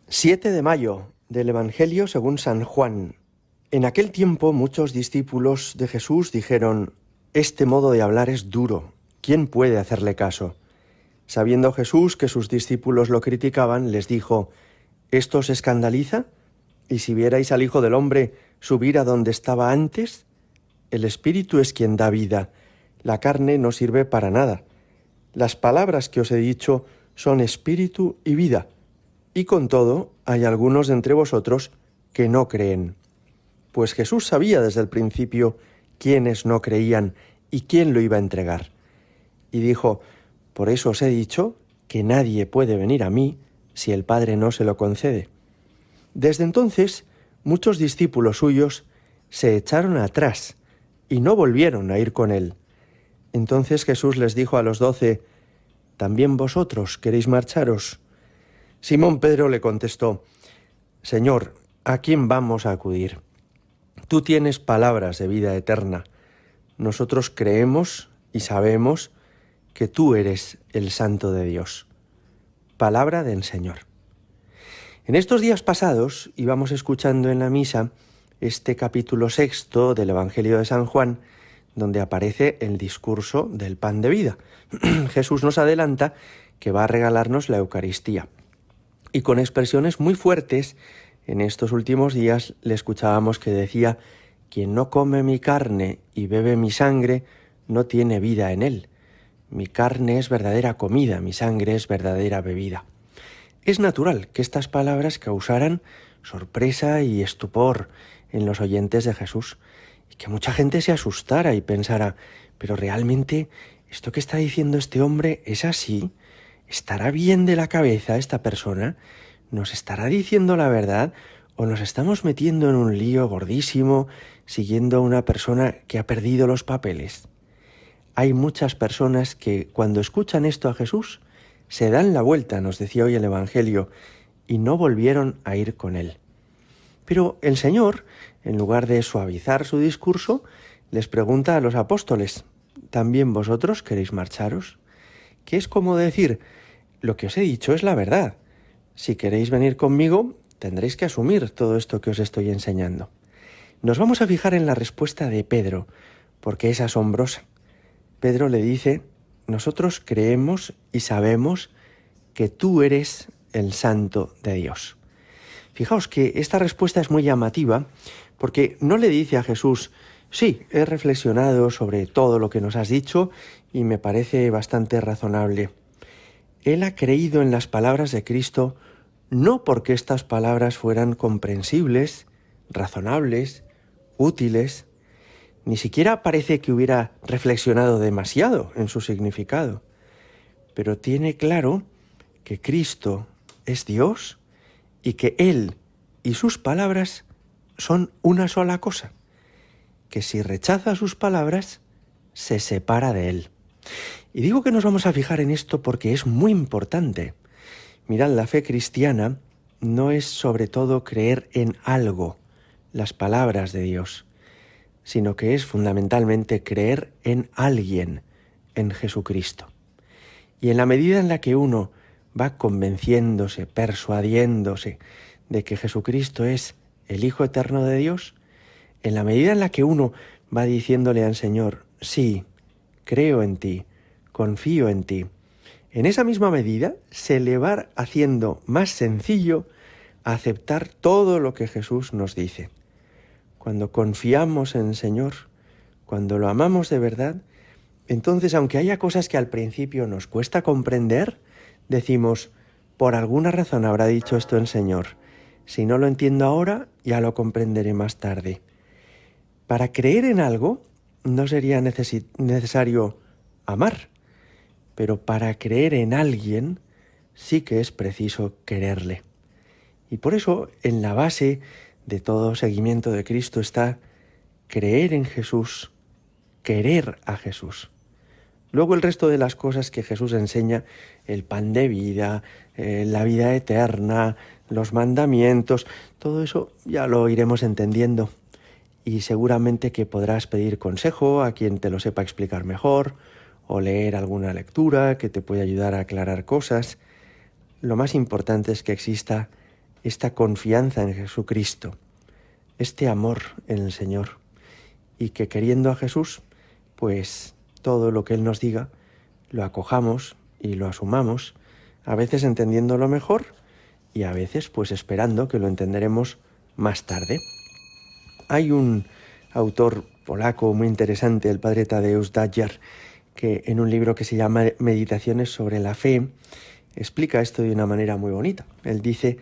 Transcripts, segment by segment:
7 de mayo del Evangelio según San Juan. En aquel tiempo muchos discípulos de Jesús dijeron: «Este modo de hablar es duro. ¿Quién puede hacerle caso?». Sabiendo Jesús que sus discípulos lo criticaban, les dijo: «¿Esto os escandaliza? ¿Y si vierais al Hijo del Hombre subir a donde estaba antes? El Espíritu es quien da vida. La carne no sirve para nada. Las palabras que os he dicho son espíritu y vida. Y con todo, hay algunos de entre vosotros que no creen». Pues Jesús sabía desde el principio quiénes no creían y quién lo iba a entregar. Y dijo: «Por eso os he dicho que nadie puede venir a mí si el Padre no se lo concede». Desde entonces, muchos discípulos suyos se echaron atrás y no volvieron a ir con él. Entonces Jesús les dijo a los 12: «¿También vosotros queréis marcharos?». Simón Pedro le contestó: «Señor, ¿a quién vamos a acudir? Tú tienes palabras de vida eterna. Nosotros creemos y sabemos que tú eres el Santo de Dios». Palabra del Señor. En estos días pasados íbamos escuchando en la misa este capítulo 6 del Evangelio de San Juan, donde aparece el discurso del pan de vida. Jesús nos adelanta que va a regalarnos la Eucaristía. Y con expresiones muy fuertes, en estos últimos días le escuchábamos que decía: «Quien no come mi carne y bebe mi sangre, no tiene vida en él. Mi carne es verdadera comida, mi sangre es verdadera bebida». Es natural que estas palabras causaran sorpresa y estupor en los oyentes de Jesús, y que mucha gente se asustara y pensara: «¿Pero realmente esto que está diciendo este hombre es así? ¿Estará bien de la cabeza esta persona? ¿Nos estará diciendo la verdad o nos estamos metiendo en un lío gordísimo siguiendo a una persona que ha perdido los papeles?». Hay muchas personas que cuando escuchan esto a Jesús se dan la vuelta, nos decía hoy el Evangelio, y no volvieron a ir con él. Pero el Señor, en lugar de suavizar su discurso, les pregunta a los apóstoles: «¿También vosotros queréis marcharos?». Que es como decir: «Lo que os he dicho es la verdad. Si queréis venir conmigo, tendréis que asumir todo esto que os estoy enseñando». Nos vamos a fijar en la respuesta de Pedro, porque es asombrosa. Pedro le dice: «Nosotros creemos y sabemos que tú eres el Santo de Dios». Fijaos que esta respuesta es muy llamativa, porque no le dice a Jesús: «Sí, he reflexionado sobre todo lo que nos has dicho y me parece bastante razonable». Él ha creído en las palabras de Cristo no porque estas palabras fueran comprensibles, razonables, útiles. Ni siquiera parece que hubiera reflexionado demasiado en su significado, pero tiene claro que Cristo es Dios y que Él y sus palabras son una sola cosa, que si rechaza sus palabras, se separa de Él. Y digo que nos vamos a fijar en esto porque es muy importante. Mirad, la fe cristiana no es sobre todo creer en algo, las palabras de Dios, sino que es fundamentalmente creer en alguien, en Jesucristo. Y en la medida en la que uno va convenciéndose, persuadiéndose de que Jesucristo es el Hijo eterno de Dios, en la medida en la que uno va diciéndole al Señor: «Sí, creo en ti, confío en ti», en esa misma medida se le va haciendo más sencillo aceptar todo lo que Jesús nos dice. Cuando confiamos en el Señor, cuando lo amamos de verdad, entonces, aunque haya cosas que al principio nos cuesta comprender, decimos: «Por alguna razón habrá dicho esto el Señor. Si no lo entiendo ahora, ya lo comprenderé más tarde». Para creer en algo no sería necesario amar, pero para creer en alguien sí que es preciso quererle. Y por eso, en la base de todo seguimiento de Cristo está creer en Jesús, querer a Jesús. Luego el resto de las cosas que Jesús enseña, el pan de vida, la vida eterna, los mandamientos, todo eso ya lo iremos entendiendo. Y seguramente que podrás pedir consejo a quien te lo sepa explicar mejor, o leer alguna lectura que te pueda ayudar a aclarar cosas. Lo más importante es que exista esta confianza en Jesucristo, este amor en el Señor, y que queriendo a Jesús, pues todo lo que Él nos diga lo acojamos y lo asumamos, a veces entendiéndolo mejor y a veces pues esperando que lo entenderemos más tarde. Hay un autor polaco muy interesante, el padre Tadeusz Dajer, que en un libro que se llama Meditaciones sobre la fe, explica esto de una manera muy bonita. Él dice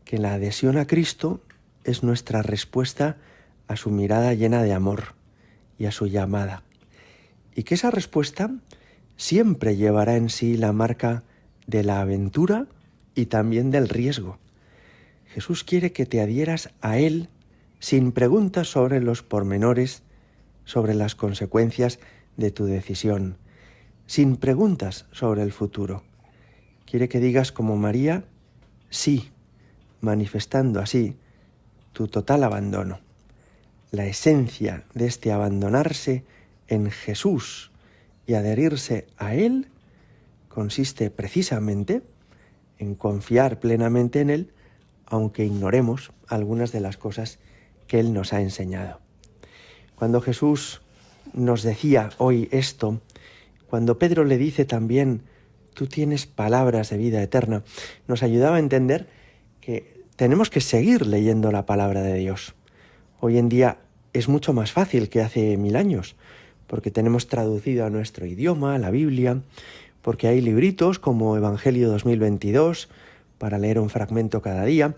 que la adhesión a Cristo es nuestra respuesta a su mirada llena de amor y a su llamada. Y que esa respuesta siempre llevará en sí la marca de la aventura y también del riesgo. Jesús quiere que te adhieras a Él sin preguntas sobre los pormenores, sobre las consecuencias de tu decisión, sin preguntas sobre el futuro. Quiere que digas como María, sí, manifestando así tu total abandono. La esencia de este abandonarse en Jesús y adherirse a Él consiste precisamente en confiar plenamente en Él, aunque ignoremos algunas de las cosas que Él nos ha enseñado. Cuando Jesús nos decía hoy esto, cuando Pedro le dice también, tú tienes palabras de vida eterna, nos ayudaba a entender que tenemos que seguir leyendo la palabra de Dios. Hoy en día es mucho más fácil que hace 1000 años, porque tenemos traducido a nuestro idioma la Biblia, porque hay libritos como Evangelio 2022 para leer un fragmento cada día,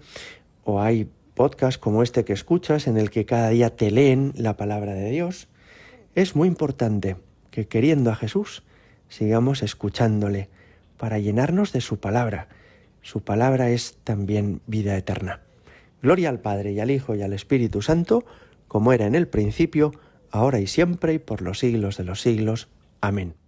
o hay podcasts como este que escuchas en el que cada día te leen la palabra de Dios. Es muy importante que queriendo a Jesús sigamos escuchándole para llenarnos de su palabra. Su palabra es también vida eterna. Gloria al Padre y al Hijo y al Espíritu Santo, como era en el principio, ahora y siempre y por los siglos de los siglos. Amén.